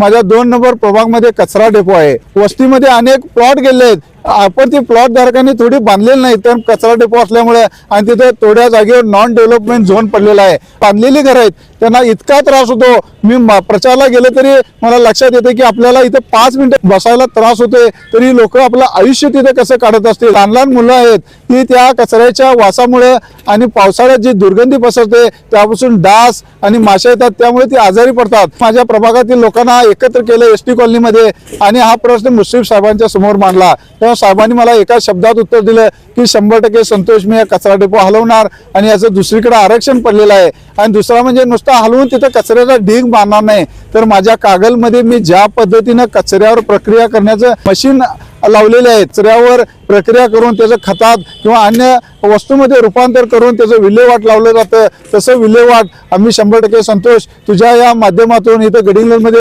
माझ्या 2 नंबर प्रभागमध्ये कचरा डेपो आहे। वस्तीमध्ये अनेक प्लॉट गेले आहेत, आपण ती प्लॉट धारकांनी थोडी बांधलेली नाही, तर कचरा डेपो असल्यामुळे आणि तिथे थोड्या जागेवर नॉन डेव्हलपमेंट झोन पडलेला आहे। बांधलेली घर आहेत, त्यांना इतका त्रास होतो। मी प्रचारला गेले तरी मला लक्षात येते की आपल्याला इथे 5 मिनिटं बसायला त्रास होते, तरी लोक आपलं आयुष्य तिथे कसं काढत असतील। लहान लहान मुलं आहेत की त्या कचऱ्याच्या वासामुळे आणि पावसाळ्यात जी दुर्गंधी पसरते त्यापासून डास आणि माशा येतात, त्यामुळे ती आजारी पडतात। माझ्या प्रभागातील लोकांना एकत्र केले एसटी कॉलनीमध्ये आणि हा प्रश्न मुश्रीफ साहेबांच्या समोर मांडला। तेव्हा साहेबांनी मला एका शब्दात उत्तर दिलं की 100% संतोष, मी कचरा डेपो हलवणार आणि याचं दुसरीकडे आरक्षण पडलेलं आहे। आणि दुसरा म्हणजे नुसतं हलवून तिथं कचऱ्याचा ढीग मारणार नाही, तर माझ्या कागलमध्ये मी ज्या पद्धतीनं कचऱ्यावर प्रक्रिया करण्याचं मशीन लावलेले आहे, कचऱ्यावर प्रक्रिया करून त्याचं खतात किंवा अन्य वस्तूमध्ये रूपांतर करून त्याचं विल्हेवाट लावलं जातं, तसं विल्हेवाट आम्ही 100% संतोष तुझ्या या माध्यमातून इथं गडिंग्लजमध्ये